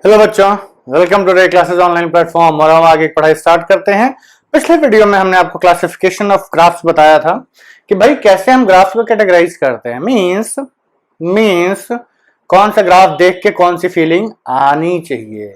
Hello बच्चों, welcome to day classes online platform. और हम आगे पढ़ाई स्टार्ट करते हैं। पिछले वीडियो में हमने आपको क्लासिफिकेशन ऑफ ग्राफ्स बताया था कि भाई कैसे हम ग्राफ्स को कैटेगराइज करते हैं। मींस कौन सा ग्राफ देख के कौन सी फीलिंग आनी चाहिए,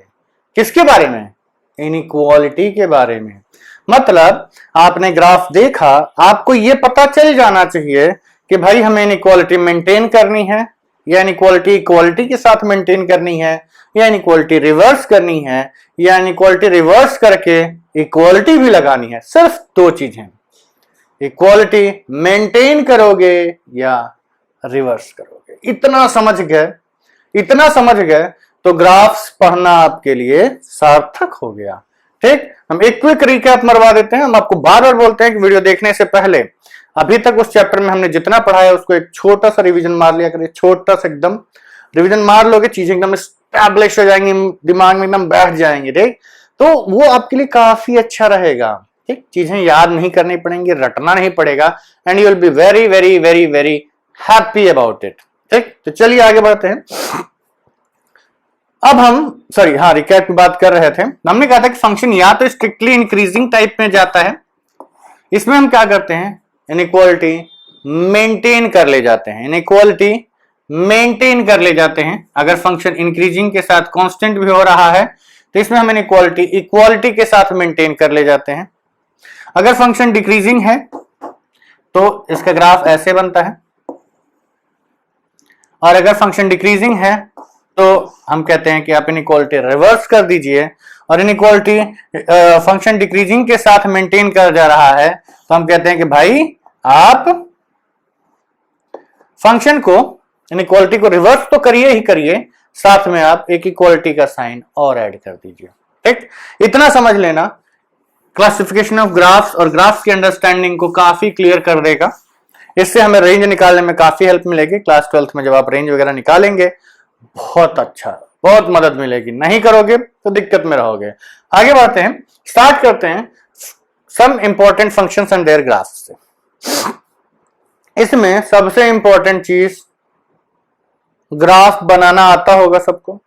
किसके बारे में, इनइक्वालिटी के बारे में। मतलब आपने ग्राफ देखा, आपको यह पता चल जाना चाहिए कि भाई हमें इनइक्वालिटी मेंटेन करनी है या इनइक्वालिटी इक्वालिटी के साथ मेंटेन करनी है, या इनइक्वालिटी रिवर्स करनी है, या इनइक्वालिटी रिवर्स करके इक्वालिटी भी लगानी है। सिर्फ दो चीजें, इक्वालिटी मेंटेन करोगे या रिवर्स करोगे। इतना समझ गए तो ग्राफ्स पढ़ना आपके लिए सार्थक हो गया। ठीक, हम एक क्विक रिकैप मरवा देते हैं। हम आपको बार बार बोलते हैं कि वीडियो देखने से पहले अभी तक उस चैप्टर में हमने जितना पढ़ा है उसको एक छोटा सा रिवीजन मार लिया करिए। छोटा सा एकदम रिवीजन मार लोगे, चीजें एकदम एस्टैब्लिश हो जाएंगी, दिमाग में एकदम बैठ जाएंगे। ठीक, तो वो आपके लिए काफी अच्छा रहेगा। ठीक, चीजें याद नहीं करनी पड़ेंगी, रटना नहीं पड़ेगा, and you will be very very very very happy about it. ठीक, तो चलिए आगे बढ़ते हैं। अब हम रिकैप की बात कर रहे थे। हमने कहा था कि फंक्शन या तो स्ट्रिक्टली इंक्रीजिंग टाइप में जाता है, इसमें हम क्या करते हैं, इनइक्वालिटी मेंटेन कर ले जाते हैं। इनइक्वालिटी मेंटेन कर ले जाते हैं। अगर फंक्शन इंक्रीजिंग के साथ कांस्टेंट भी हो रहा है तो इसमें हम इनइक्वालिटी इक्वालिटी के साथ मेंटेन कर ले जाते हैं। अगर फंक्शन डिक्रीजिंग है तो इसका ग्राफ ऐसे बनता है, और अगर फंक्शन डिक्रीजिंग है तो हम कहते हैं कि आप इनइक्वालिटी रिवर्स कर दीजिए। और इनइक्वालिटी फंक्शन डिक्रीजिंग के साथ मेंटेन कर जा रहा है तो हम कहते हैं कि भाई आप फंक्शन को, इनइक्वालिटी को रिवर्स तो करिए ही करिए, साथ में आप एक इक्वालिटी का साइन और ऐड कर दीजिए। ठीक, इतना समझ लेना क्लासिफिकेशन ऑफ ग्राफ्स और ग्राफ्स की अंडरस्टैंडिंग को काफी क्लियर कर देगा। इससे हमें रेंज निकालने में काफी हेल्प मिलेगी। क्लास 12th में जब आप रेंज वगैरह निकालेंगे बहुत अच्छा, बहुत मदद मिलेगी। नहीं करोगे तो दिक्कत में रहोगे। आगे बढ़ते हैं, स्टार्ट करते हैं some important functions and their graphs से। इसमें सबसे इंपॉर्टेंट चीज, ग्राफ बनाना आता होगा सबको।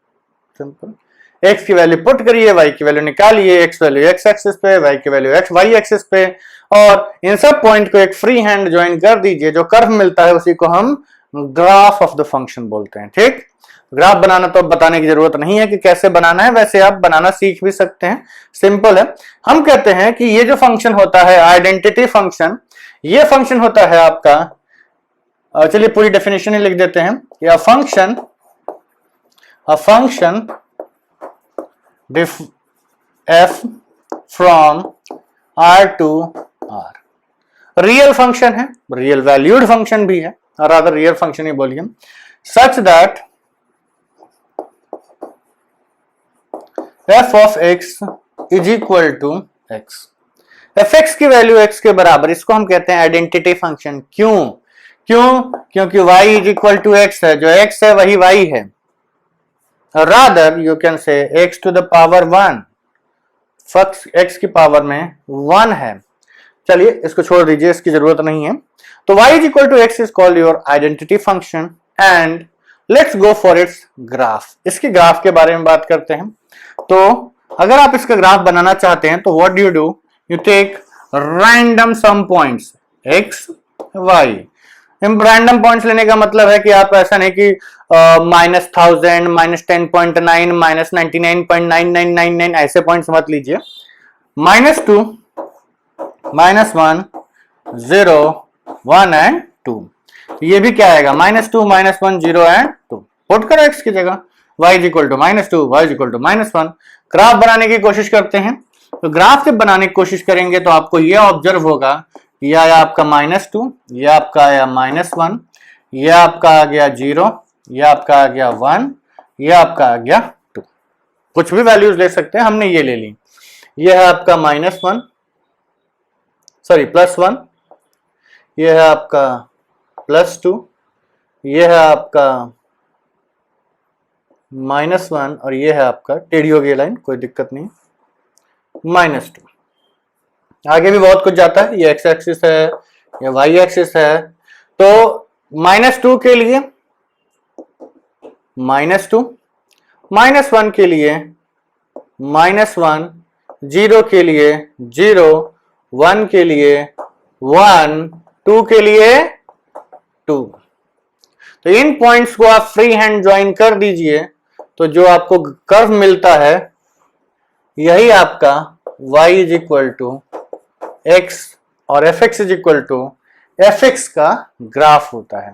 सिंपल, एक्स की वैल्यू पुट करिए, वाई की वैल्यू निकालिए, एक्स वैल्यू एक्स एक्सिस पे, वाई की वैल्यू एक्स वाई एक्सिस पे, और इन सब पॉइंट को एक फ्री हैंड ज्वाइन कर दीजिए। जो कर्व मिलता है उसी को हम ग्राफ ऑफ द फंक्शन बोलते हैं। ठीक, ग्राफ बनाना तो अब बताने की जरूरत नहीं है कि कैसे बनाना है, वैसे आप बनाना सीख भी सकते हैं। सिंपल है। हम कहते हैं कि ये जो फंक्शन होता है आइडेंटिटी फंक्शन, ये फंक्शन होता है आपका, चलिए पूरी डेफिनेशन ही लिख देते हैं कि a function f from r to r real function है, रियल वैल्यूड फंक्शन भी है, और अदर रियल फंक्शन ही बोलिए, such that f of x is equal to x। fx की वैल्यू x के बराबर, इसको हम कहते हैं आइडेंटिटी फंक्शन। क्योंकि y is equal to x है, जो x है वही y है। Rather you can say x to the power 1, x की पावर में 1 है। चलिए इसको छोड़ दीजिए, इसकी जरूरत नहीं है। तो y is equal to x is called your identity function, and let's go for its graph. इसके ग्राफ के बारे में बात करते हैं। तो अगर आप इसका ग्राफ बनाना चाहते हैं तो what do, you take random some points x y। Random points लेने का मतलब है कि आप ऐसा नहीं कि -1000, -10.9, -99.9999 ऐसे पॉइंट्स मत लीजिए। -2, -1, 0, 1 एंड 2। ये भी क्या आएगा, -2, -1, 0 एंड 2। पुट करो x की जगह, y is equal to -2, y is equal to -1। Graph बनाने की कोशिश करते हैं। तो ग्राफ जब बनाने की कोशिश करेंगे तो आपको यह ऑब्जर्व होगा, यह आया आपका -2, यह आपका आया -1, यह आपका आ गया 0, यह आपका आ गया 1, यह आपका आ गया 2। कुछ भी वैल्यूज ले सकते हैं, हमने ये ले ली। यह है आपका -1, +1, यह है आपका +2, यह है आपका -1, और यह है आपका, टेढ़ी हो गई लाइन, कोई दिक्कत नहीं, -2। आगे भी बहुत कुछ जाता है, ये x एक्सिस है, ये y एक्सिस है। तो -2 के लिए -2, -1 के लिए -1, 0 के लिए 0, 1 के लिए 1, 2 के लिए 2। तो इन पॉइंट्स को आप फ्री हैंड ज्वाइन कर दीजिए तो जो आपको कर्व मिलता है यही आपका y is equal to x और fx is equal to fx का ग्राफ होता है।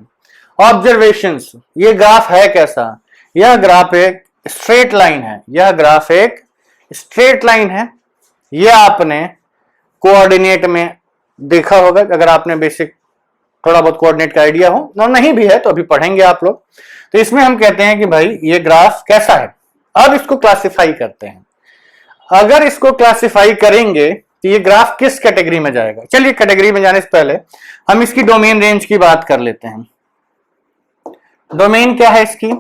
ऑब्जर्वेशंस, ये ग्राफ है कैसा? यह ग्राफ एक स्ट्रेट लाइन है, यह ग्राफ एक स्ट्रेट लाइन है। यह आपने कोऑर्डिनेट में देखा होगा, अगर आपने बेसिक थोड़ा बहुत कोऑर्डिनेट का आइडिया हो, और नहीं भी है तो अभी पढ़ेंगे आप लोग। तो इसमें हम कहते हैं कि भाई ये ग्राफ कैसा है। अब इसको क्लासिफाई करते हैं। अगर इसको क्लासिफाई करेंगे तो ये ग्राफ किस कैटेगरी में जाएगा? चलिए कैटेगरी में जाने से पहले हम इसकी डोमेन रेंज की बात कर लेते हैं। डोमेन क्या है इसकी,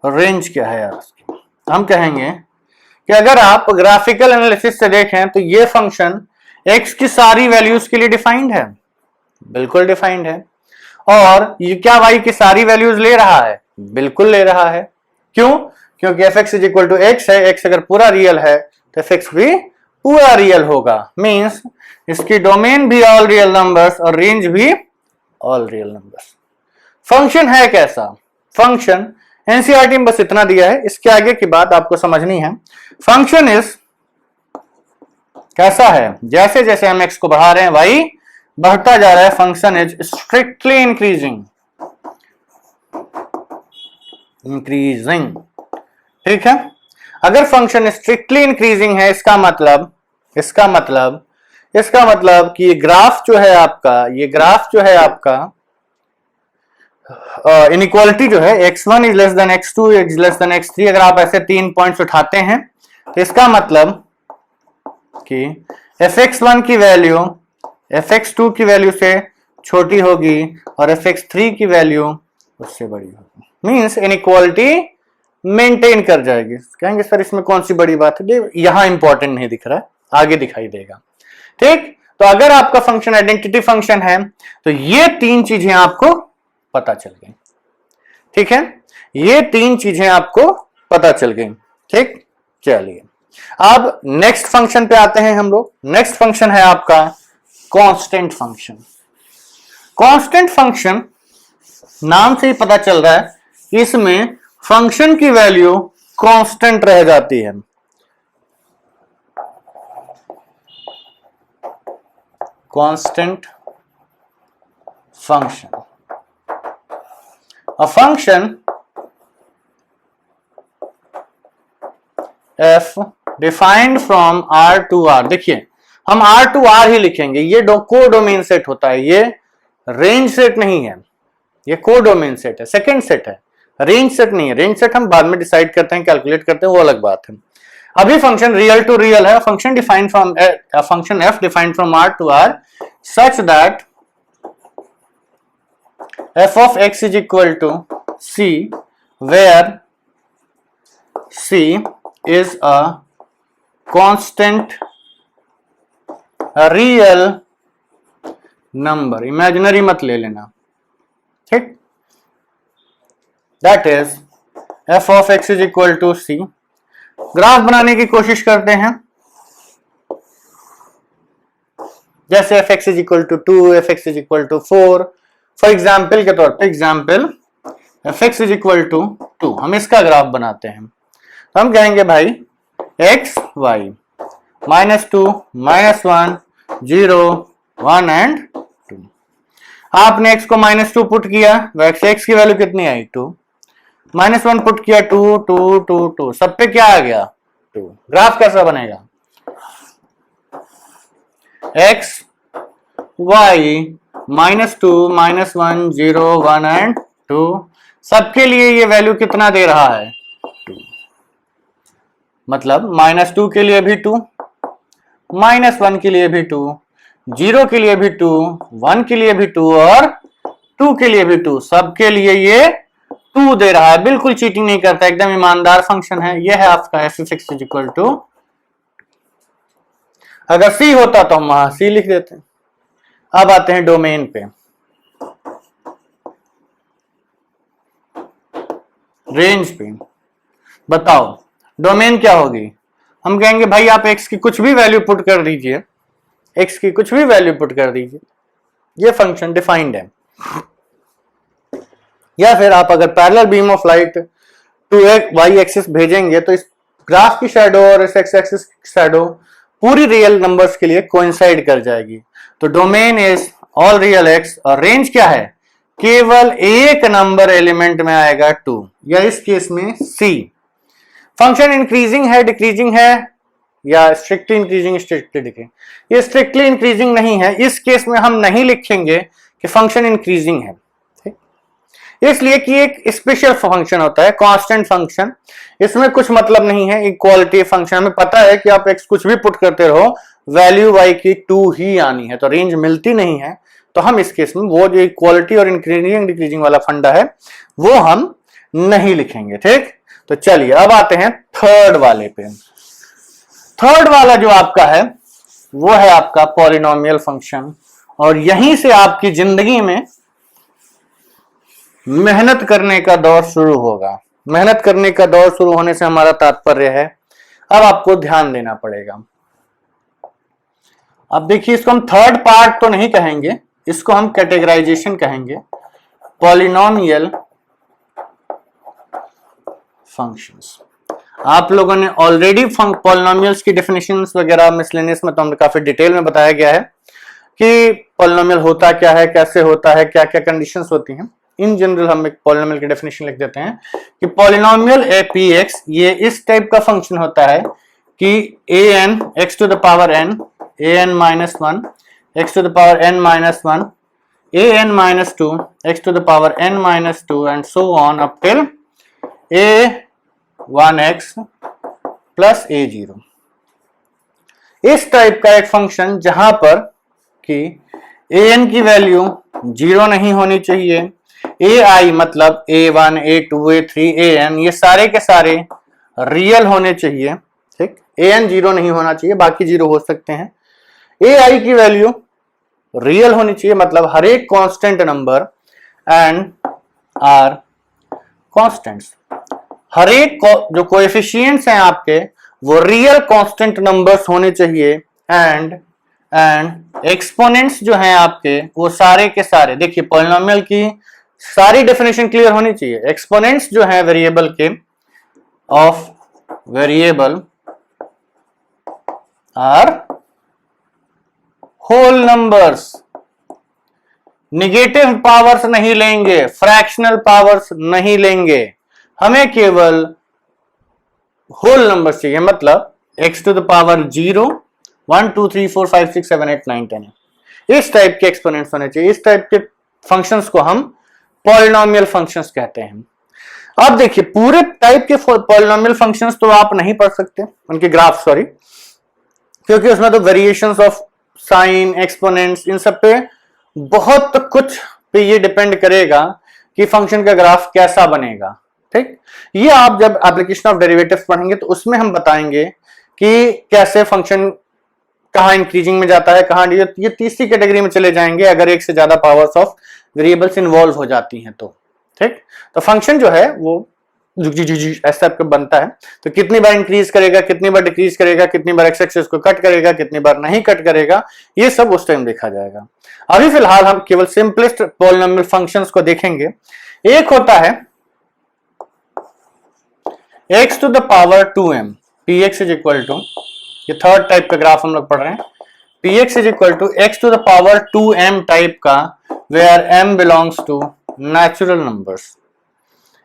रेंज क्या है यार इसकी? हम कहेंगे कि अगर आप ग्राफिकल एनालिसिस से देखें तो ये फंक्शन x की सारी वैल्यूज के लिए डिफाइंड है, बिल्कुल डिफाइंड है। और ये क्या y की सारी वैल्यूज ले रहा है? बिल्कुल ले रहा है। क्यों? क्योंकि fx is equal to x है, x अगर पूरा रियल है तो fx भी पूरा रियल होगा। मींस इसकी डोमेन भी ऑल रियल नंबर्स और रेंज भी ऑल रियल नंबर्स। फंक्शन है कैसा? फंक्शन एनसीईआरटी में बस इतना दिया है, इसके आगे की बात आपको समझनी है। फंक्शन इज कैसा है? जैसे जैसे हम x को बढ़ा रहे हैं y बढ़ता जा रहा है। फंक्शन इज स्ट्रिक्टली इंक्रीजिंग, ठीक है। अगर फंक्शन स्ट्रिक्टली इंक्रीजिंग है इसका मतलब कि ये ग्राफ जो है आपका इनइक्वालिटी जो है x1 is less then x2 is less then x3, अगर आप ऐसे 3 पॉइंट्स उठाते हैं तो इसका मतलब कि fx1 की वैल्यू fx2 की वैल्यू से छोटी होगी और fx3 की वैल्यू उससे बड़ी होगी। मींस इनइक्वालिटी मेंटेन कर जाएगी। कहेंगे सर इसमें कौन सी बड़ी बात है? यहां इंपॉर्टेंट नहीं दिख रहा है, आगे दिखाई देगा। ठीक, तो अगर आपका फंक्शन आइडेंटिटी फंक्शन है तो ये 3 चीजें आपको पता चल गई। ठीक है, ये 3 चीजें आपको पता चल गई। ठीक, चलिए अब नेक्स्ट फंक्शन पे आते हैं हम लोग। नेक्स्ट फंक्शन है आपका कांस्टेंट फंक्शन। कांस्टेंट फंक्शन नाम से ही पता चल रहा है, इसमें फंक्शन की वैल्यू कांस्टेंट रह जाती है। Constant function, a function f defined from R to R। देखिए हम R to R ही लिखेंगे, ये को डोमेन सेट होता है, ये रेंज सेट नहीं है, ये को डोमेन सेट है, सेकंड सेट है, रेंज सेट नहीं है। रेंज सेट हम बाद में डिसाइड करते हैं, कैलकुलेट करते हैं, वो अलग बात है। अभी फंक्शन रियल टू रियल है। Function defined from function f defined from R to R such that f of x is equal to c, where c is a constant, a real number, imaginary मत ले लेना। ठीक, that is f of x is equal to c। Graph बनाने की कोशिश करते हैं, जैसे fx is equal to 2, fx is equal to 4। For example के तौर पे example fx is equal to 2, हम इसका ग्राफ बनाते हैं। तो हम कहेंगे भाई x y -2 -1 0 1 एंड 2। आपने x को -2 पुट किया, x की वैल्यू कितनी आई? 2। -1 पुट किया, 2 2 2 2, सब पे क्या आ गया? 2। ग्राफ कैसा बनेगा? x y -2 -1 0 1 एंड 2, सबके लिए ये वैल्यू कितना दे रहा है? 2। मतलब -2 के लिए भी 2, -1 के लिए भी 2, 0 के लिए भी 2, 1 के लिए भी 2 और 2 के लिए भी 2, सबके लिए ये 2 दे रहा है। बिल्कुल चीटिंग नहीं करता, एकदम ईमानदार फंक्शन है। ये है आपका f(x) इज इक्वल टू, अगर c होता तो हम वहां c लिख देते हैं। अब आते हैं डोमेन पे, रेंज पे। बताओ डोमेन क्या होगी? हम कहेंगे भाई आप x की कुछ भी वैल्यू पुट कर दीजिए, x की कुछ भी वैल्यू पुट कर दीजिए, ये फंक्शन डिफाइंड है। या फिर आप अगर parallel beam of light to Y axis भेजेंगे तो इस ग्राफ की शैडो और इस एक्स एक्सिस की शैडो पूरी रियल नंबर्स के लिए कोइंसाइड कर जाएगी। तो domain is all real X और रेंज क्या है? केवल एक नंबर एलिमेंट में आएगा 2, या इस केस में c। फंक्शन इंक्रीजिंग है डिक्रीजिंग है या स्ट्रिक्टली इंक्रीजिंग स्ट्रिक्टली डिक्रीजिंग? ये स्ट्रिक्टली इंक्रीजिंग नहीं है, इस केस में हम नहीं लिखेंगे कि फंक्शन इंक्रीजिंग है, इसलिए कि एक स्पेशल फंक्शन होता है कांस्टेंट फंक्शन, इसमें कुछ मतलब नहीं है। इक्वालिटी फंक्शन हमें पता है कि आप x कुछ भी पुट करते रहो वैल्यू y की 2 ही आनी है, तो रेंज मिलती नहीं है। तो हम इस केस में वो जो इक्वालिटी और इंक्रीजिंग डिक्रीजिंग वाला फंडा है वो हम नहीं लिखेंगे, ठीक। तो चलिए अब आते हैं थर्ड वाले पे। थर्ड वाला जो आपका है वो है आपका पॉलिनोमियल फंक्शन, और यहीं से आपकी जिंदगी में मेहनत करने का दौर शुरू होगा। मेहनत करने का दौर शुरू होने से हमारा तात्पर्य है अब आपको ध्यान देना पड़ेगा। अब देखिए इसको हम थर्ड पार्ट तो नहीं कहेंगे, इसको हम कैटेगराइजेशन कहेंगे, पॉलिनोमियल फंक्शंस। आप लोगों ने ऑलरेडी पॉलिनोमियल्स की डेफिनेशंस वगैरह मिसलेनियस में तो हमने काफी डिटेल में बताया गया है कि पॉलिनोमियल होता क्या है, कैसे होता है, क्या क्या कंडीशंस होती हैं। इन जनरल हम एक पॉलिनोमियल की डेफिनेशन लिख देते हैं कि पॉलिनोमियल ए पी एक्स ये इस टाइप का फंक्शन होता है कि a n x to the power n, a n minus one x to the power n minus one, a n minus two x to the power n minus two and so on up till a one x plus a zero. इस type का एक function जहां पर कि a n की value zero नहीं होनी चाहिए, ए आई मतलब A1, A2, A3, AN ये सारे के सारे रियल होने चाहिए, ठीक। AN जीरो नहीं होना चाहिए, बाकी जीरो हो सकते हैं। AI की वैल्यू रियल होनी चाहिए, मतलब हर एक constant number and are constants. हर एक जो कोएफिशिएंट्स हैं आपके वो रियल कांस्टेंट नंबर्स होने चाहिए एंड एक्सपोनेंट्स जो हैं आपके वो सारे के सारे, देखिए पॉलिनोमियल की सारी डेफिनेशन क्लियर होनी चाहिए। एक्सपोनेंट्स जो है वेरिएबल के of variable are whole numbers, negative powers नहीं लेंगे, फ्रैक्शनल पावर्स नहीं लेंगे, हमें केवल होल नंबर्स चाहिए, मतलब x टू द पावर 0, 1 2 3 4 5 6 7 8 9 10 इस टाइप के एक्सपोनेंट्स होने चाहिए। इस टाइप के फंक्शंस को हम पॉलिनोमियल फंक्शंस कहते हैं। अब देखिए पूरे टाइप के पॉलिनोमियल फंक्शंस तो आप नहीं पढ़ सकते, उनके ग्राफ सॉरी, क्योंकि उसमें तो वेरिएशंस ऑफ साइन, एक्सपोनेंट्स, इन सब पे बहुत कुछ पे ये डिपेंड करेगा कि फंक्शन का ग्राफ कैसा बनेगा, ठीक। ये आप जब एप्लीकेशन ऑफ डेरिवेटिव्स पढ़ेंगे तो उसमें हम बताएंगे कि कैसे फंक्शन कहां इंक्रीजिंग में जाता है, कहां ये तीसरी कैटेगरी में चले जाएंगे अगर एक से ज्यादा पावर्स ऑफ वेरिएबल्स इन्वॉल्व हो जाती हैं तो, ठीक। तो फंक्शन जो है वो ऐसा आपका बनता है, तो कितनी बार इंक्रीज करेगा, कितनी बार डिक्रीज करेगा, कितनी बार एक्स एक्सिस को कट करेगा, कितनी बार नहीं कट करेगा, ये सब उस टाइम देखा जाएगा। अभी फिलहाल हम केवल सिंपलेस्ट पॉलिनोमियल फंक्शंस को देखेंगे। एक होता है x to the power 2m, px is equal to, ये थर्ड टाइप का ग्राफ हम लोग पढ़ रहे हैं, px is equal to x to the power 2m type का, where m belongs to natural numbers.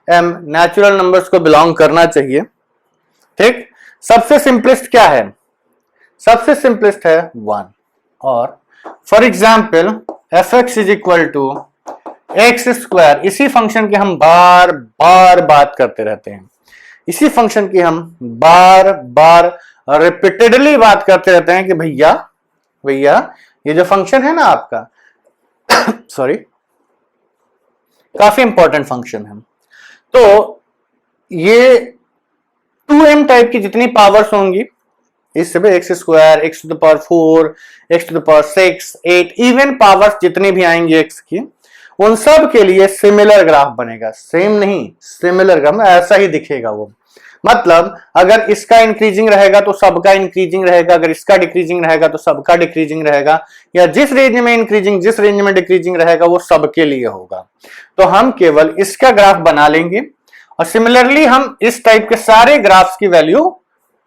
m natural numbers को belong करना चाहिए, ठीक। सबसे सिंपलेस्ट क्या है? सबसे सिंपलेस्ट है 1, और for example fx is equal to X square, इसी फंक्शन की हम बार बार बात करते रहते हैं, इसी फंक्शन की हम बार बार रिपीटेडली बात करते रहते हैं कि भैया भैया ये जो फंक्शन है ना आपका सॉरी काफी इंपॉर्टेंट फंक्शन है, तो ये 2m टाइप की जितनी पावर्स होंगी इससे भी X square, X to the power 4, X to the power 6, 8 even powers जितनी भी आएंगी एक्स की, उन सब के लिए सिमिलर ग्राफ बनेगा। सेम नहीं, सिमिलर ग्राफ, ऐसा ही दिखेगा वो, मतलब अगर इसका इंक्रीजिंग रहेगा तो सबका इंक्रीजिंग रहेगा, अगर इसका डिक्रीजिंग रहेगा तो सबका डिक्रीजिंग रहेगा, या जिस रेंज में इंक्रीजिंग जिस रेंज में डिक्रीजिंग रहेगा वो सबके लिए होगा। तो हम केवल इसका ग्राफ बना लेंगे और सिमिलरली हम इस टाइप के सारे ग्राफ्स की वैल्यू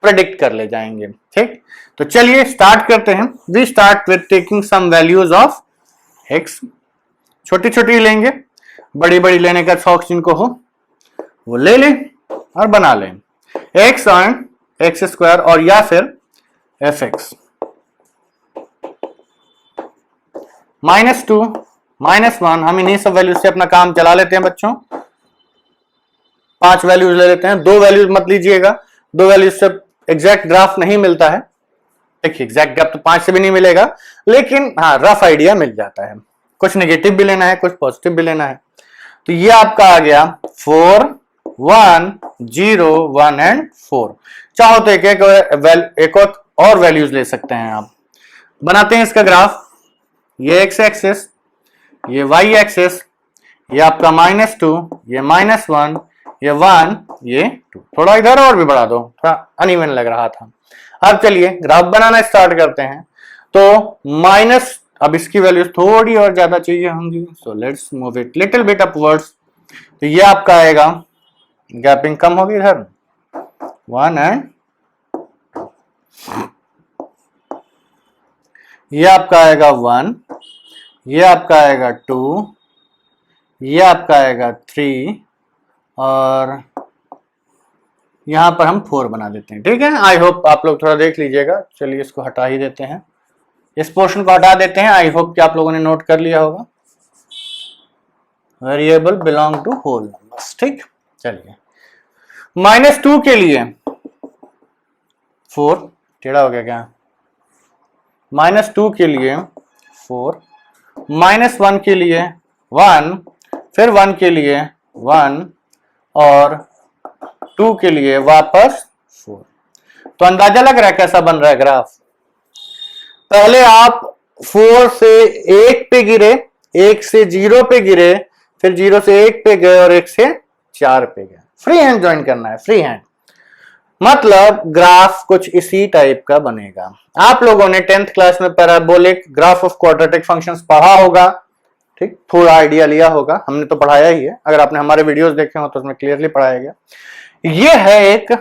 प्रेडिक्ट कर ले जाएंगे। ठीक, तो चलिए स्टार्ट करते हैं। We start with taking some values of X. छोटी छोटी लेंगे, बड़ी बड़ी लेने का शौक जिनको हो वो ले लें और बना लें। एक्स ऑन एक्स स्क्वायर और या फिर एफ एक्स -2 -1, हम इन्हीं सब वैल्यूज से अपना काम चला लेते हैं बच्चों। 5 वैल्यूज ले लेते हैं, 2 वैल्यूज मत लीजिएगा, 2 वैल्यूज से एग्जैक्ट ग्राफ नहीं मिलता है। देखिए एग्जैक्ट ग्राफ तो 5 से भी नहीं मिलेगा, लेकिन हाँ रफ आइडिया मिल जाता है। कुछ नेगेटिव भी लेना है, कुछ पॉजिटिव भी लेना है। तो ये आपका आ गया 4 1 0 1 एंड 4। चाहो तो एक और वैल्यूज ले सकते हैं आप। बनाते हैं इसका ग्राफ। ये एक्स एक्सिस, ये वाई एक्सिस, ये आपका -2, ये -1, ये 1, ये 2। थोड़ा इधर और भी बढ़ा दो, थोड़ा अनइवन लग रहा था। अब चलिए ग्राफ बनाना स्टार्ट करते हैं। तो माइनस, अब इसकी वैल्यू थोड़ी और ज्यादा चाहिए होंगी, so let's move it little bit upwards. तो ये आपका आएगा, गैपिंग कम होगी इधर, 1 एंड ये आपका आएगा 1, ये आपका आएगा 2, ये आपका आएगा 3 और यहां पर हम 4 बना देते हैं। ठीक है, आई होप आप लोग थोड़ा देख लीजिएगा। चलिए इसको हटा ही देते हैं, इस पोर्शन को हटा देते हैं। आई होप कि आप लोगों ने नोट कर लिया होगा। Variable belong to whole numbers. ठीक, चलिए -2 के लिए 4, टेढ़ा हो गया क्या, -2 के लिए 4, -1 के लिए 1, फिर 1 के लिए 1 और 2 के लिए वापस 4। तो अंदाजा लग रहा है कैसा बन रहा है ग्राफ। पहले आप 4 से 1 पे गिरे, 1 से 0 पे गिरे, फिर 0 से 1 पे गए और 1 से 4 पे गए। फ्री हैंड ज्वाइन करना है, फ्री हैंड। मतलब ग्राफ कुछ इसी टाइप का बनेगा। आप लोगों ने 10th क्लास में parabolic graph of quadratic functions पढ़ा होगा। ठीक, थोड़ा आइडिया लिया होगा, हमने तो पढ़ाया ही है। अगर आपने हमारे वीडियोस देखे हो तो उसमें क्लियरली पढ़ाया गया। ये है एक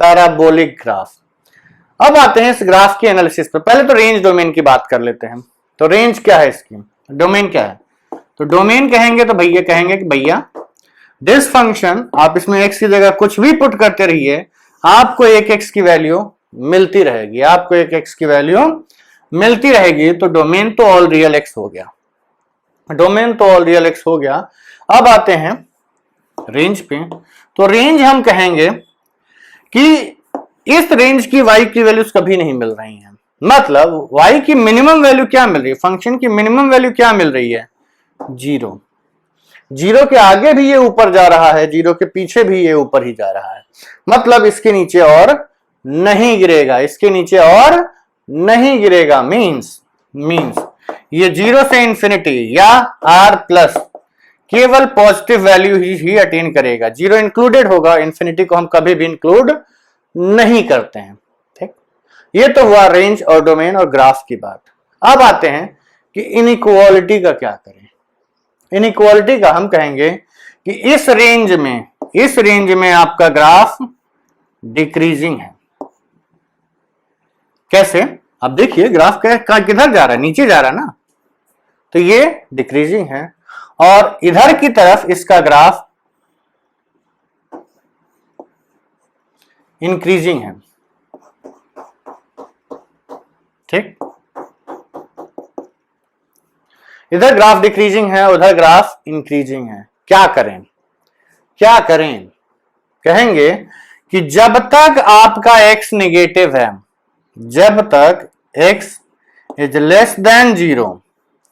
पैराबोलिक ग्राफ। अब आते हैं इस ग्राफ की एनालिसिस पे। पहले तो रेंज डोमेन की बात कर लेते हैं। तो रेंज क्या है इसकी, डोमेन क्या है। तो डोमेन कहेंगे तो भैया कहेंगे कि भैया दिस फंक्शन, आप इसमें x की जगह कुछ भी पुट करते रहिए, आपको एक x की वैल्यू मिलती रहेगी, आपको एक x की वैल्यू मिलती रहेगी। तो डोमेन तो ऑल रियल x हो गया, डोमेन तो ऑल रियल x हो गया। अब आते हैं रेंज पे। तो रेंज हम कहेंगे कि इस रेंज की y की वैल्यूज कभी नहीं मिल रही हैं। मतलब y की मिनिमम वैल्यू क्या मिल रही है, फंक्शन की मिनिमम वैल्यू क्या मिल रही है, 0। 0 के आगे भी ये ऊपर जा रहा है, 0 के पीछे भी ये ऊपर ही जा रहा है। मतलब इसके नीचे और नहीं गिरेगा, इसके नीचे और नहीं गिरेगा। मीन्स ये 0 से इंफिनिटी या r प्लस केवल पॉजिटिव वैल्यू ही अटेन करेगा। 0 इंक्लूडेड होगा, इंफिनिटी को हम कभी भी इंक्लूड नहीं करते हैं। ठीक, ये तो हुआ रेंज और डोमेन और ग्राफ की बात। अब आते हैं कि इनइक्वालिटी का क्या करें। इनइक्वालिटी का हम कहेंगे कि इस रेंज में आपका ग्राफ डिक्रीजिंग है। कैसे, अब देखिए ग्राफ किधर जा रहा है, नीचे जा रहा है ना, तो ये डिक्रीजिंग है। और इधर की तरफ इसका ग्राफ इंक्रीजिंग है। ठीक, इधर ग्राफ डिक्रीजिंग है, उधर ग्राफ इंक्रीजिंग है। क्या करें, क्या करें। कहेंगे कि जब तक आपका x नेगेटिव है, जब तक x is less then 0,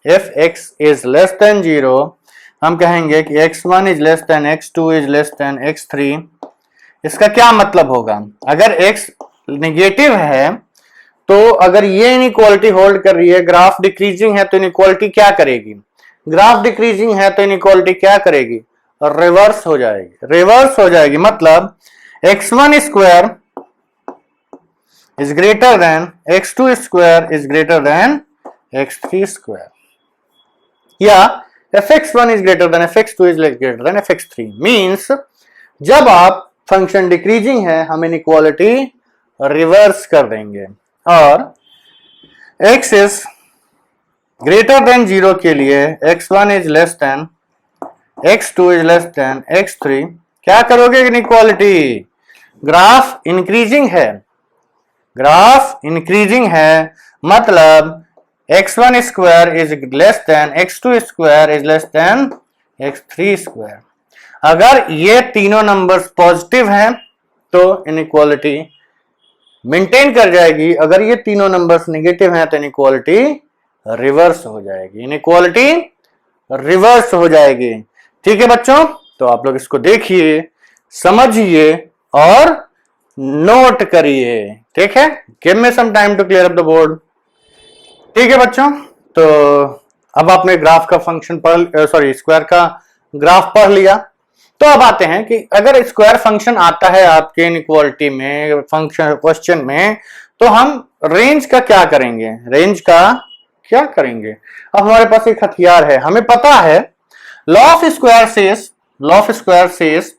if x is less then 0, हम कहेंगे कि x1 is less then x2 is less then x3। इसका क्या मतलब होगा, अगर x नेगेटिव है तो अगर ये इनइक्वालिटी होल्ड कर रही है, ग्राफ डिक्रीजिंग है, तो इनइक्वालिटी क्या करेगी, ग्राफ डिक्रीजिंग है तो इनइक्वालिटी क्या करेगी, रिवर्स हो जाएगी। रिवर्स हो जाएगी मतलब x1 square is greater than x2 square is greater than x3 square, या fx1 is greater than fx2 is greater than fx3 means जब आप फंक्शन डिक्रीजिंग है हम इनइक्वालिटी रिवर्स कर देंगे और x इज ग्रेटर देन 0 के लिए x1 is less then x2 is less then x3 क्या करोगे इनइक्वालिटी, ग्राफ इंक्रीजिंग है, ग्राफ इंक्रीजिंग है मतलब x1 square is less then x2 square is less then x3 square. अगर ये तीनों नंबर्स पॉजिटिव हैं तो इनइक्वालिटी मेंटेन कर जाएगी, अगर ये तीनों नंबर्स नेगेटिव हैं तो इनइक्वालिटी रिवर्स हो जाएगी, इनइक्वालिटी रिवर्स हो जाएगी। ठीक है बच्चों, तो आप लोग इसको देखिए, समझिए और नोट करिए। ठीक है, give me some time to clear up the board. ठीक है बच्चों, तो अब आपने ग्राफ का फंक्शन स्क्वायर का ग्राफ पढ़ लिया। तो अब आते हैं कि अगर स्क्वायर फंक्शन आता है आपके इनइक्वालिटी में फंक्शन क्वेश्चन में तो हम रेंज का क्या करेंगे, रेंज का क्या करेंगे। अब हमारे पास एक हथियार है, हमें पता है लॉ ऑफ स्क्वायर सेज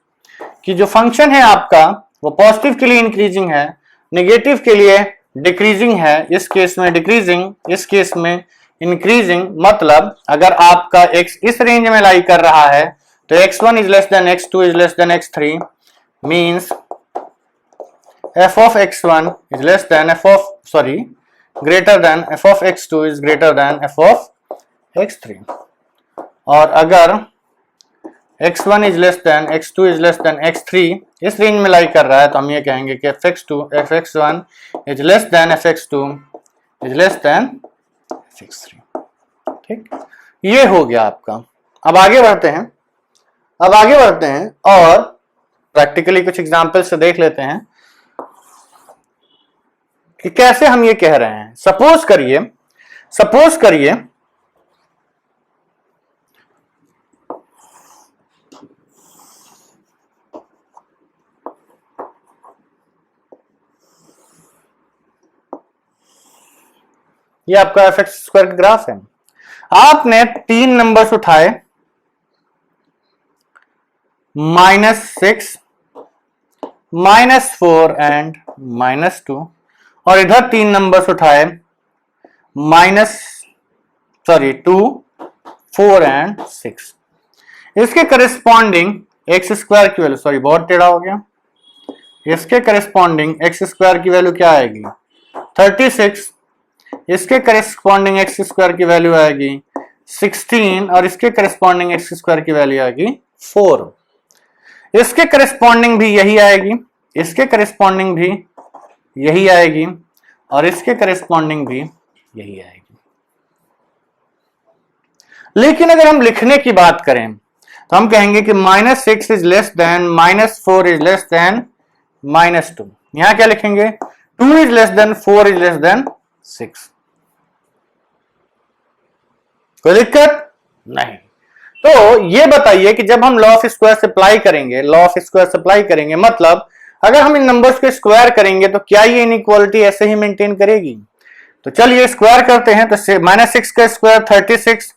कि जो फंक्शन है आपका वो पॉजिटिव के लिए इंक्रीजिंग है, नेगेटिव के लिए डिक्रीजिंग है, इस केस में डिक्रीजिंग, इस केस में इंक्रीजिंग। मतलब अगर आपका x इस रेंज में लाई कर रहा है तो x1 is less than x2 is less than x3 means f of x1 is less than greater than f of x2 is greater than f of x3। और अगर x1 is less than x2 is less than x3 इस range में लाई कर रहा है तो हम ये कहेंगे कि fx1 is less than fx2 is less than fx3। ठीक, ये हो गया आपका। अब आगे बढ़ते हैं और प्रैक्टिकली कुछ एग्जांपल से देख लेते हैं कि कैसे हम ये कह रहे हैं। सपोज करिए ये आपका एफ स्क्वायर का ग्राफ है, आपने 3 नंबर्स उठाए -6, -4 एंड -2 और इधर 3 नंबर्स उठाए 2, 4 एंड 6। इसके करेस्पॉन्डिंग एक्स स्क्वायर की वैल्यू बहुत टेढ़ा हो गया, इसके करेस्पॉन्डिंग एक्स स्क्वायर की वैल्यू क्या आएगी 36, इसके करेस्पॉन्डिंग एक्स स्क्वायर की वैल्यू आएगी 16 और इसके करेस्पॉन्डिंग एक्स स्क्वायर की वैल्यू आएगी 4। इसके करेस्पॉन्डिंग भी यही आएगी, इसके करेस्पॉन्डिंग भी यही आएगी और इसके करेस्पॉन्डिंग भी यही आएगी। लेकिन अगर हम लिखने की बात करें तो हम कहेंगे कि -6 is less then, -4 is less then -2। यहां क्या लिखेंगे 2 is less then 4 is less than 6। कोई दिक्कत नहीं। तो ये बताइए कि जब हम लॉ ऑफ स्क्वायर अप्लाई करेंगे मतलब अगर हम इन नंबर्स को स्क्वायर करेंगे तो क्या ये इनइक्वालिटी ऐसे ही मेंटेन करेगी। तो चलिए स्क्वायर करते हैं। तो -6 का स्क्वायर 36,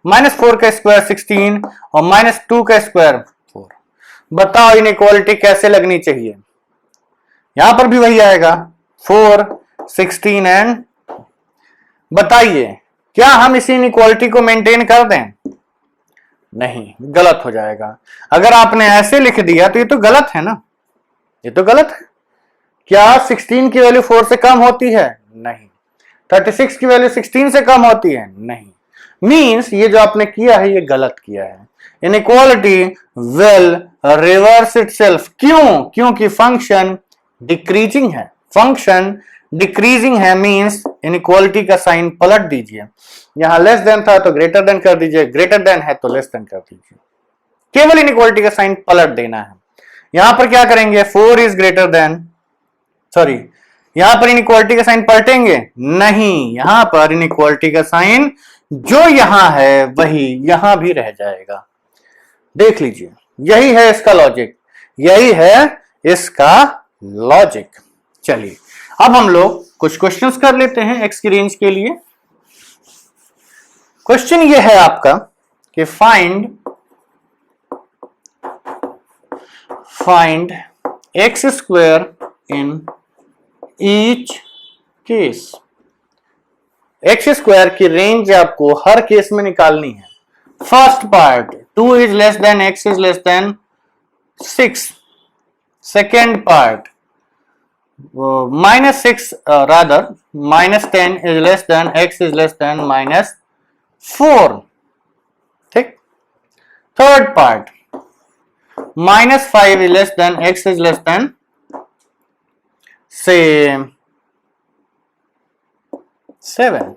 -4 का स्क्वायर 16 और -2 का स्क्वायर 4। बताओ इनइक्वालिटी कैसे लगनी चाहिए। यहां पर भी वही आएगा 4, 16 एंड। बताइए क्या हम इसी इनइक्वालिटी को मेंटेन कर दें? नहीं, गलत हो जाएगा। अगर आपने ऐसे लिख दिया तो ये तो गलत है ना, ये तो गलत है। क्या 16 की वैल्यू 4 से कम होती है? नहीं। 36 की वैल्यू 16 से कम होती है? नहीं। मींस ये जो आपने किया है ये गलत किया है। Inequality will reverse itself. क्यों? क्योंकि फंक्शन डिक्रीजिंग है, फंक्शन डिक्रीजिंग है मींस इनइक्वालिटी का साइन पलट दीजिए। यहां लेस देन था तो ग्रेटर देन कर दीजिए, ग्रेटर देन है तो लेस देन कर दीजिए। केवल इनइक्वालिटी का साइन पलट देना है। यहां पर क्या करेंगे 4 इज ग्रेटर देन, यहां पर इनइक्वालिटी का साइन पलटेंगे नहीं, यहां पर इनइक्वालिटी का साइन जो यहां है वही यहां भी रह जाएगा। देख लीजिए, यही है इसका लॉजिक, यही है इसका लॉजिक। चलिए अब हम लोग कुछ क्वेश्चंस कर लेते हैं एक्स की रेंज के लिए। क्वेश्चन ये है आपका कि find x square in each case. X square की रेंज आपको हर केस में निकालनी है। First part 2 is less than x is less than 6। Second part -6 rather -10 is less than x is less than -4। ठीक। Third part -5 is less than x is less than say 7।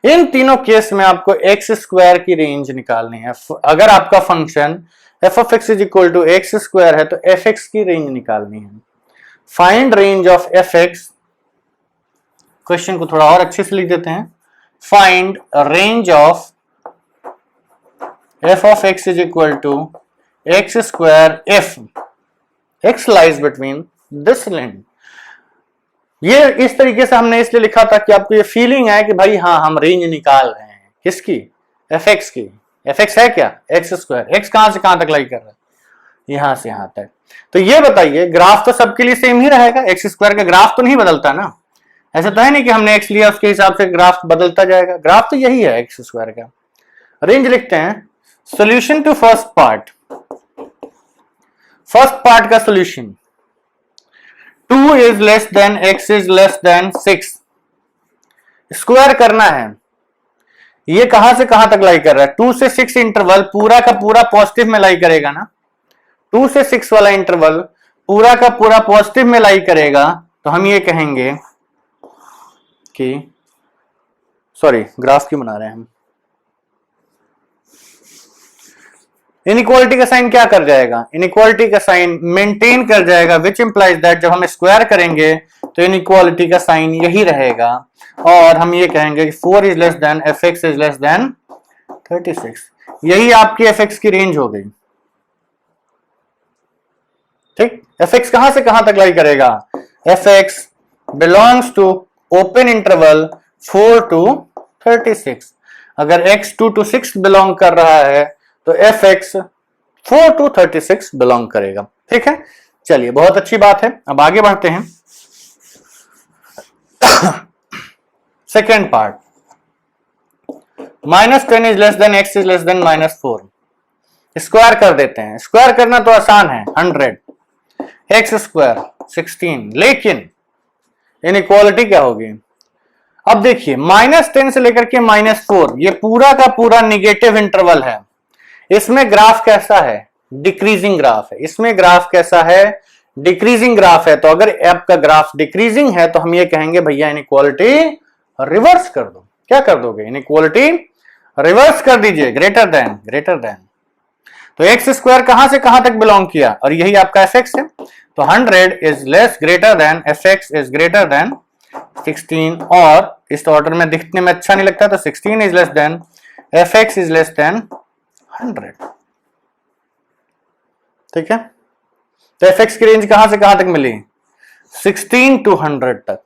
इन तीनों case में आपको x square की range निकालनी है। अगर आपका function F of X is equal to X square है तो एफ एक्स की रेंज निकालनी है। Find range of F X. Question को थोड़ा और अच्छे से लिख देते हैं। Find range of F of X is equal to X square if X lies between this line. ये इस तरीके से हमने इसलिए लिखा था कि आपको ये फीलिंग है कि भाई हाँ हम रेंज निकाल रहे हैं। किसकी? एफ एक्स की। एफ एक्स है क्या? X square. एक्स कहां से कहां तक लाई कर रहा है? यहां से यहां तक। तो ये बताइए ग्राफ तो सबके लिए सेम ही रहेगा। एक्स स्क्वायर का ग्राफ तो नहीं बदलता ना। ऐसा तो है नहीं कि हमने एक्स लिया उसके हिसाब से ग्राफ बदलता जाएगा। ग्राफ तो यही है एक्स स्क्वायर का। रेंज लिखते हैं। Solution to first part. First part का solution 2 is less than x is less than 6। Square करना है। ये कहां से कहां तक लाई कर रहा है? 2 से 6 इंटरवल पूरा का पूरा पॉजिटिव में लाई करेगा ना। 2 से 6 वाला इंटरवल पूरा का पूरा पॉजिटिव में लाई करेगा तो हम ये कहेंगे कि सॉरी ग्राफ क्यों बना रहे हैं हम। इनइक्वालिटी का साइन क्या कर जाएगा? इनइक्वालिटी का साइन मेंटेन कर जाएगा, विच इंप्लाइज दैट जब हम स्क्वायर करेंगे तो इनइक्वालिटी का साइन यही रहेगा और हम ये कहेंगे कि 4 is less then F x is less then 36। यही आपकी एफ एक्स की रेंज हो गई। ठीक। एफ एक्स कहां से कहां तक लाई करेगा? F X belongs to open interval 4 to 36। अगर x 2 to 6 बिलोंग कर रहा है तो एफ एक्स 4 to 36 बिलोंग करेगा। ठीक है। चलिए बहुत अच्छी बात है। अब आगे बढ़ते हैं। Second part -10 is less than x is less then -4। Square कर देते हैं। स्क्वायर करना तो आसान है। 100 एक्स स्क्वायर 16। लेकिन इनइक्वालिटी क्या होगी? अब देखिए -10 से लेकर के -4 ये पूरा का पूरा निगेटिव इंटरवल है। इसमें ग्राफ कैसा है? डिक्रीजिंग ग्राफ है। इसमें ग्राफ कैसा है? डिक्रीजिंग ग्राफ है। तो अगर आपका ग्राफ डिक्रीजिंग है तो हम ये कहेंगे भैया इनइक्वालिटी रिवर्स कर दो। क्या कर दोगे? इनइक्वालिटी रिवर्स कर दीजिए। Greater than. तो एक्स स्क्वायर कहां से कहां तक बिलोंग किया? और यही आपका एफ एक्स है। तो 100 is less greater than F x is greater then 16। और इस ऑर्डर में दिखने में अच्छा नहीं लगता तो 16 is less then F x is less then 100। ठीक है। तो एफ एक्स की रेंज कहां से कहां तक मिली? 16 to 100 तक।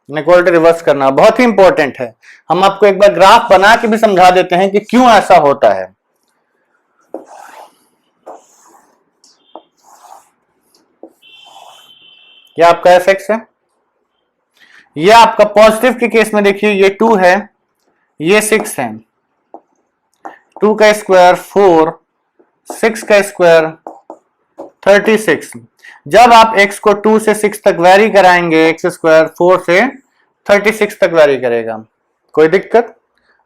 इनइक्वालिटी रिवर्स करना बहुत ही इंपॉर्टेंट है। हम आपको एक बार ग्राफ बना के भी समझा देते हैं कि क्यों ऐसा होता है। यह आपका एफ एक्स है। यह आपका पॉजिटिव के केस में देखिए ये 2 है, ये 6 है। 2 का स्क्वायर 4, 6 का स्क्वायर 36। जब आप x को 2 से 6 तक वैरी कराएंगे एक्स स्क्वायर 4 से 36 तक वैरी करेगा। कोई दिक्कत?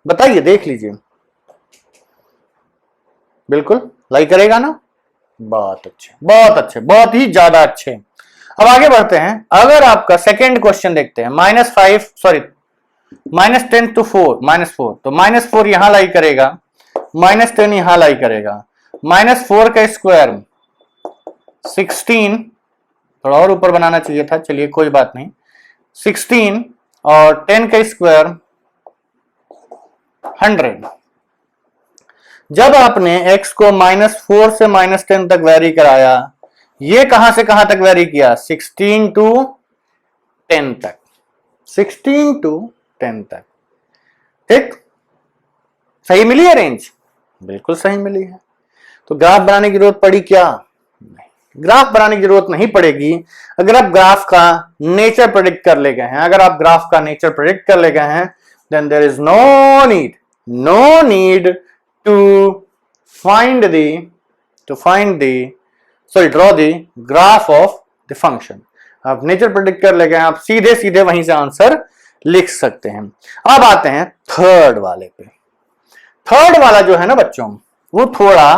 बताइए, देख लीजिए। बिल्कुल लाई करेगा ना। बहुत अच्छे, बहुत अच्छे, बहुत ही ज्यादा अच्छे। अब आगे बढ़ते हैं। अगर आपका सेकेंड क्वेश्चन देखते हैं -10 to 4 -4 तो -4 यहां लाई करेगा, -10 यहां लाई करेगा। -4 का स्क्वायर 16, थोड़ा और ऊपर बनाना चाहिए था, चलिए कोई बात नहीं। 16 और 10 का स्क्वायर 100। जब आपने x को -4 से -10 तक वेरी कराया, ये कहां से कहां तक वेरी किया? 16 टू 10 तक, 16 टू 10 तक। ठीक, सही मिली है रेंज? बिल्कुल सही मिली है। तो ग्राफ बनाने की जरूरत पड़ी क्या? नहीं, ग्राफ बनाने की जरूरत नहीं पड़ेगी अगर आप ग्राफ का नेचर प्रेडिक्ट कर ले गए हैं। अगर आप ग्राफ का नेचर प्रेडिक्ट कर ले गए हैं, then there is no need to draw the graph of the function। आप नेचर प्रेडिक्ट कर ले गए, आप सीधे सीधे वहीं से आंसर लिख सकते हैं। अब आते हैं थर्ड वाले पे। थर्ड वाला जो है ना बच्चों, वो थोड़ा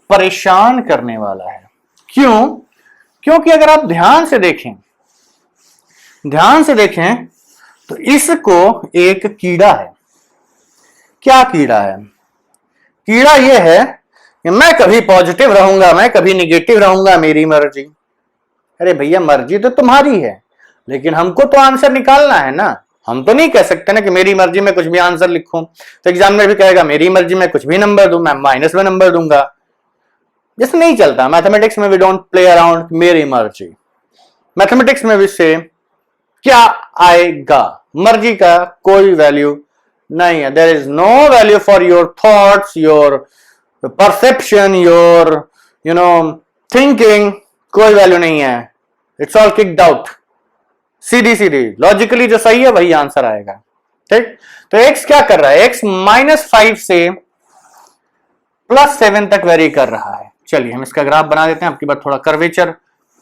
परेशान करने वाला है। क्यों? क्योंकि अगर आप ध्यान से देखें तो इसको एक कीड़ा है। क्या कीड़ा है? कीड़ा यह है कि मैं कभी पॉजिटिव रहूंगा, मैं कभी निगेटिव रहूंगा, मेरी मर्जी। अरे भैया, मर्जी तो तुम्हारी है, लेकिन हमको तो आंसर निकालना है ना। हम तो नहीं कह सकते ना कि मेरी मर्जी में कुछ भी आंसर लिखूं। तो एग्जाम में भी कहेगा मेरी मर्जी में कुछ भी नंबर दूं, मैं माइनस में नंबर दूंगा। जैसे नहीं चलता मैथमेटिक्स में। वी डोंट प्ले अराउंड मेरी मर्जी। मैथमेटिक्स में भी से क्या आएगा, मर्जी का कोई वैल्यू नहीं है। There is no value for your thoughts, your perception, your thinking, कोई वैल्यू नहीं है। It's all kicked out. सीधी लॉजिकली जो सही है वही आंसर आएगा। ठीक, तो x क्या कर रहा है? x -5 से +7 तक वेरी कर रहा है। चलिए हम इसका ग्राफ बना देते हैं। आपकी बात थोड़ा कर्वेचर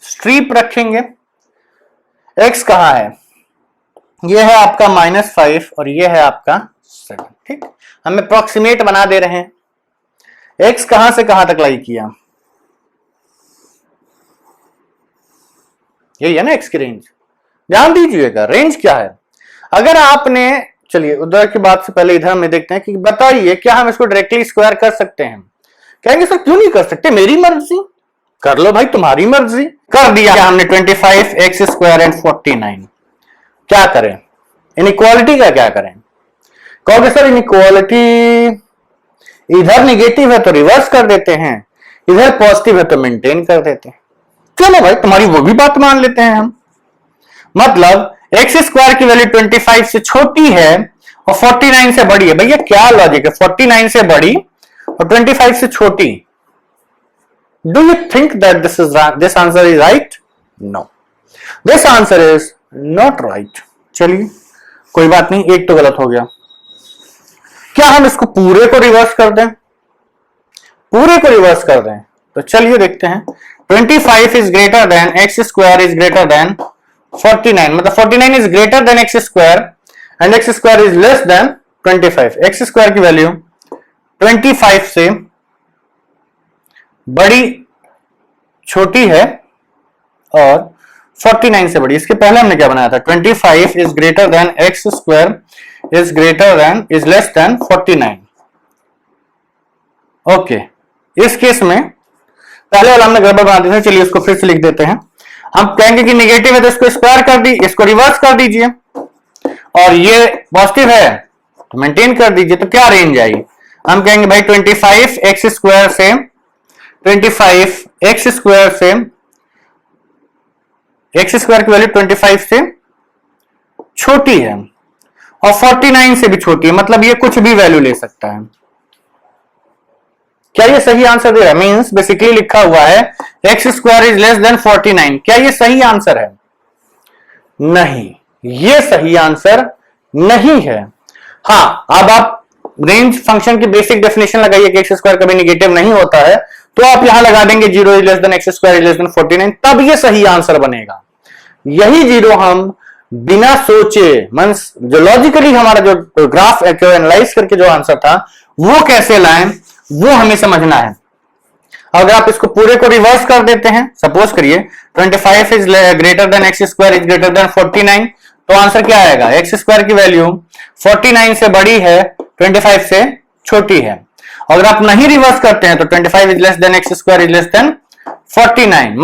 स्ट्रीप रखेंगे। x कहां है? यह है आपका -5 और यह है आपका 7। ठीक, हम अप्रोक्सीमेट बना दे रहे हैं। x कहां से कहां तक लाई किया? यही है ना x की रेंज। ध्यान दीजिएगा रेंज क्या है। अगर आपने, चलिए उधर की बात से पहले इधर हमें देखते हैं कि बताइए क्या हम इसको डायरेक्टली स्क्वायर कर सकते हैं? कहेंगे सर क्यों नहीं कर सकते, मेरी मर्जी। कर लो भाई, तुम्हारी मर्जी। कर दिया हमने 25x² एंड 49। क्या करें? इनइक्वालिटी का क्या करें? कहोगे सर इनइक्वालिटी इधर निगेटिव है तो रिवर्स कर देते हैं, इधर पॉजिटिव है तो मेंटेन कर देते हैं। चलो भाई, तुम्हारी वो भी बात मान लेते हैं हम। मतलब x² की वैल्यू 25 से छोटी है और 49 से बड़ी है। भैया क्या लॉजिक है? 49 से बड़ी और 25 से छोटी। Do you think that this answer is right? No, this answer is not right. चलिए कोई बात नहीं, एक तो गलत हो गया। क्या हम इसको पूरे को रिवर्स कर दें? पूरे को रिवर्स कर दें तो चलिए देखते हैं। 25 is greater then x² is greater then 49, मतलब 49 is greater then x² and x² is less than 25। x² की वैल्यू 25 से बड़ी, छोटी है और 49 से बड़ी। इसके पहले हमने क्या बनाया था? 25 is greater then x² is greater then is less than 49। Okay, इस केस में पहले वाला हमने गड़बड़ बना दिया था। चलिए इसको फिर से लिख देते हैं। हम कहेंगे कि नेगेटिव है तो इसको स्क्वायर कर दी, इसको रिवर्स कर दीजिए, और ये पॉजिटिव है तो मेंटेन कर दीजिए। तो क्या रेंज आई? हम कहेंगे भाई 25x² से 25x² से x² की वैल्यू 25 से छोटी है और 49 से भी छोटी है, मतलब ये कुछ भी वैल्यू ले सकता है। क्या ये सही आंसर दे रहा है? मींस बेसिकली लिखा हुआ है x² इज लेस देन 49। क्या ये सही आंसर है? नहीं, ये सही आंसर नहीं है। हाँ, अब आप रेंज फंक्शन की बेसिक डेफिनेशन लगाइए कि x² कभी नेगेटिव नहीं होता है, तो आप यहां लगा देंगे 0 is less then x² is less than 49, तब ये सही आंसर बनेगा। यही 0 हम बिना सोचे, मींस जो लॉजिकली हमारा जो ग्राफ एनालाइज करके जो आंसर था वो कैसे लाएं, वो हमें समझना है। अगर आप इसको पूरे को रिवर्स कर देते हैं, सपोज करिए 25 is greater then x² is greater then 49, तो आंसर क्या आएगा? x² की वैल्यू 49 से बड़ी है, 25 से छोटी है। अगर आप नहीं रिवर्स करते हैं तो 25 is less then x² is less than 49,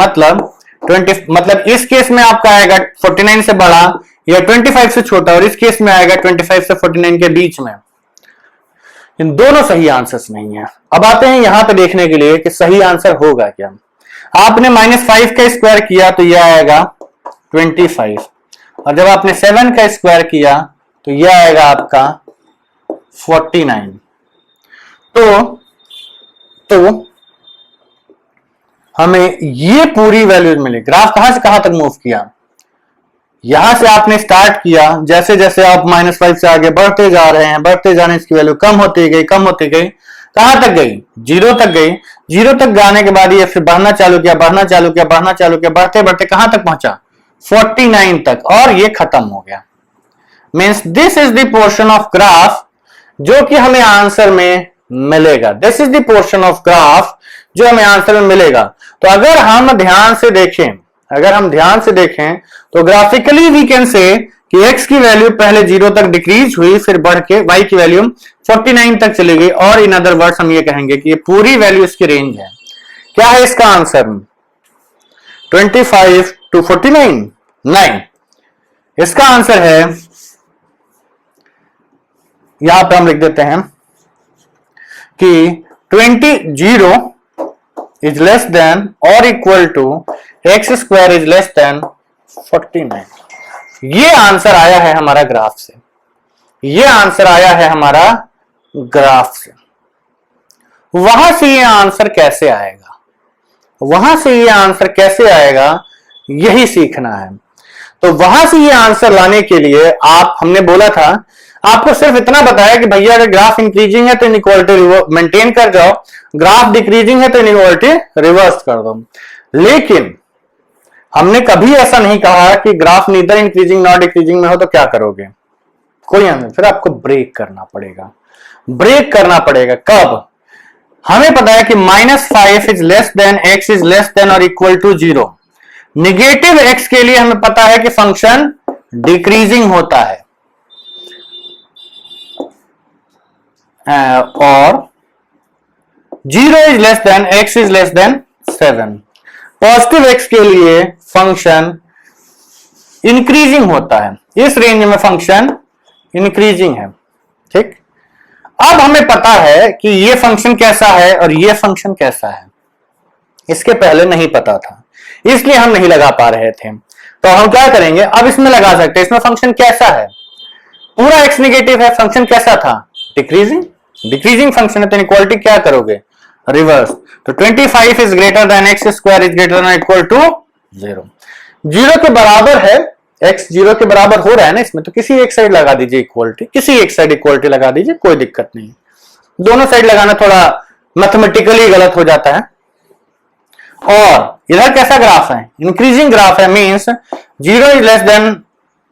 मतलब इस केस में आपका आएगा 49 से बड़ा या 25 से छोटा, और इस केस में आएगा 25 से 49 के बीच में। इन दोनों सही आंसर्स नहीं है। अब आते हैं यहां पे देखने के लिए कि सही आंसर होगा क्या। आपने -5 का स्क्वायर किया तो यह आएगा 25, और जब आपने 7 का स्क्वायर किया तो यह आएगा आपका 49। तो हमें ये पूरी वैल्यूज मिली। ग्राफ कहां से कहां तक मूव किया, यहां से आपने स्टार्ट किया, जैसे जैसे आप -5 से आगे बढ़ते जा रहे हैं, बढ़ते जाने इसकी वैल्यू कम होती गई, कम होती गई, कहां तक गई, 0 तक गई। 0 तक जाने के बाद ये फिर बढ़ना चालू किया, बढ़ना चालू किया, बढ़ना चालू किया, बढ़ते बढ़ते कहां तक पहुंचा, 49 तक, और ये खत्म हो गया। Means this is the portion of graph जो कि हमें आंसर में मिलेगा। This is the portion of graph जो हमें आंसर में मिलेगा। तो अगर हम ध्यान से देखें तो ग्राफिकली वी कैन से कि x की वैल्यू पहले 0 तक डिक्रीज हुई, फिर बढ़ के y की वैल्यू 49 तक चली गई, और इन अदर वर्ड्स हम ये कहेंगे कि ये पूरी वैल्यू इसकी रेंज है। क्या है इसका आंसर, 25 to 49? नहीं, इसका आंसर है, यहां पे हम लिख देते हैं कि 0 is less than or equal to x square is less than 49। ये आंसर आया है हमारा ग्राफ से, ये आंसर आया है हमारा ग्राफ से। वहां से ये आंसर कैसे आएगा, वहां से ये आंसर कैसे आएगा, यही सीखना है। तो वहां से ये आंसर लाने के लिए हमने बोला था, आपको सिर्फ इतना बताया कि भैया अगर ग्राफ इंक्रीजिंग है तो इनइक्वालिटी मेंटेन कर जाओ, ग्राफ डिक्रीजिंग है तो इनइक्वालिटी रिवर्स कर दो। लेकिन हमने कभी ऐसा नहीं कहा कि graph neither increasing not decreasing में हो तो क्या करोगे, कोई आंसर, फिर आपको ब्रेक करना पड़ेगा। ब्रेक करना पड़ेगा कब, हमें पता है कि -5 is less than x is less than और इक्वल टू 0। निगेटिव x के लिए हमें पता है कि फंक्शन डिक्रीजिंग होता है, और 0 is less than x is less then 7। Positive x के लिए फंक्शन इंक्रीजिंग होता है, इस रेंज में फंक्शन इंक्रीजिंग है। ठीक, अब हमें पता है कि ये फंक्शन कैसा है और ये फंक्शन कैसा है, इसके पहले नहीं पता था, इसलिए हम नहीं लगा पा रहे थे। तो हम क्या करेंगे, अब इसमें लगा सकते हैं। इसमें फंक्शन कैसा है, पूरा x निगेटिव है, फंक्शन कैसा था, डिक्रीजिंग। डिक्रीजिंग फंक्शन है तो इनइक्वालिटी क्या करोगे, रिवर्स। तो 25 is greater than x square is greater than equal to 0। 0 के बराबर है, x 0 के बराबर हो रहा है ना इसमें, तो किसी एक साइड लगा दीजिए इक्वलिटी, किसी एक साइड इक्वलिटी लगा दीजिए, कोई दिक्कत नहीं। दोनों साइड लगाना थोड़ा मैथमेटिकली गलत हो जाता है। और इधर कैसा ग्राफ है, इंक्रीजिंग ग्राफ है, means 0 is less than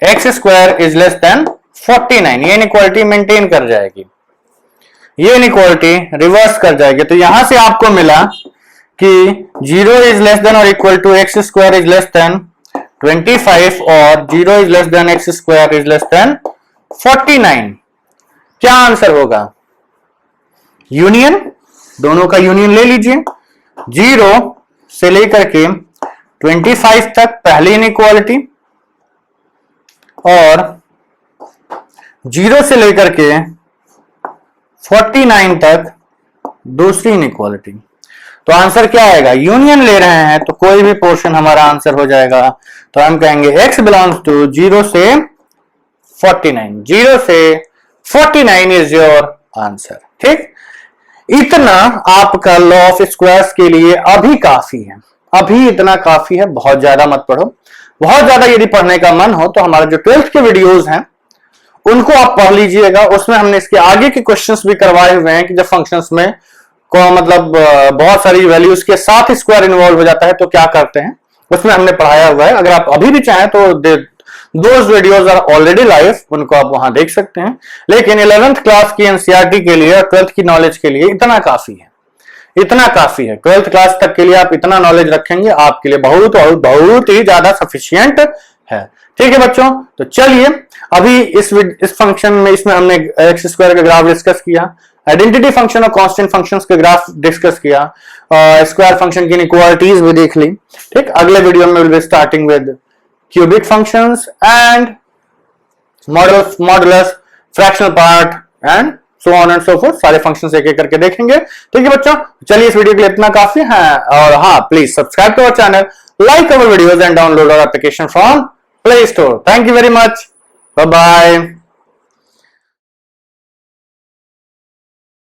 x square is less than 49। ये इनइक्वालिटी मेंटेन कर जाएगी, ये इनइक्वालिटी रिवर्स कर जाएगी। तो यहां से आपको मिला कि 0 इज लेस देन और equal to x square is less than 25 और 0 is less than x square is less than 49। क्या आंसर होगा, यूनियन, दोनों का यूनियन ले लीजिए। 0 से लेकर के 25 तक पहली इनइक्वालिटी, और 0 से लेकर के 49 तक दूसरी इनइक्वालिटी। तो आंसर क्या आएगा, यूनियन ले रहे हैं तो कोई भी पोर्शन हमारा आंसर हो जाएगा। तो हम कहेंगे x बिलोंग्स टू 0 से 49। 0 से 49 इज योर आंसर। ठीक, इतना आपका लॉ ऑफ स्क्वायर्स के लिए अभी काफी है, अभी इतना काफी है, बहुत ज्यादा मत पढ़ो। बहुत ज्यादा यदि पढ़ने का मन हो तो हमारे जो 12th के वीडियोस हैं उनको आप पढ़ लीजिएगा, उसमें हमने इसके आगे के क्वेश्चंस भी करवाए हुए हैं कि जब फंक्शंस में को मतलब बहुत सारी वैल्यूज के साथ स्क्वायर इन्वॉल्व हो जाता है तो क्या करते हैं, उसमें हमने पढ़ाया हुआ है। अगर आप अभी भी चाहें तो those videos are already live, उनको आप वहां देख सकते हैं। लेकिन 11th क्लास की एनसीईआरटी के लिए और 12th की नॉलेज के लिए इतना काफी है, इतना काफी है। 12th क्लास तक के लिए आप इतना नॉलेज रखेंगे, आपके लिए बहुत बहुत बहुत ही ज्यादा सफिशियंट है। ठीक है बच्चों, तो चलिए अभी इस फंक्शन में, इसमें हमने एक्स स्क्वायर का ग्राफ डिस्कस किया, आइडेंटिटी फंक्शन और कांस्टेंट फंक्शंस के ग्राफ डिस्कस किया, स्क्वायर फंक्शन की इनइक्वालिटीज भी देख ली। ठीक, अगले वीडियो में will be starting with cubic functions and modulus, fractional part and so on and so fourth, सारे फंक्शंस एक एक करके देखेंगे। ठीक है बच्चों, चलिए इस वीडियो के लिए इतना काफी है। और हाँ, please subscribe to our channel, like our videos and download our application from Play Store. Thank you very much, bye bye.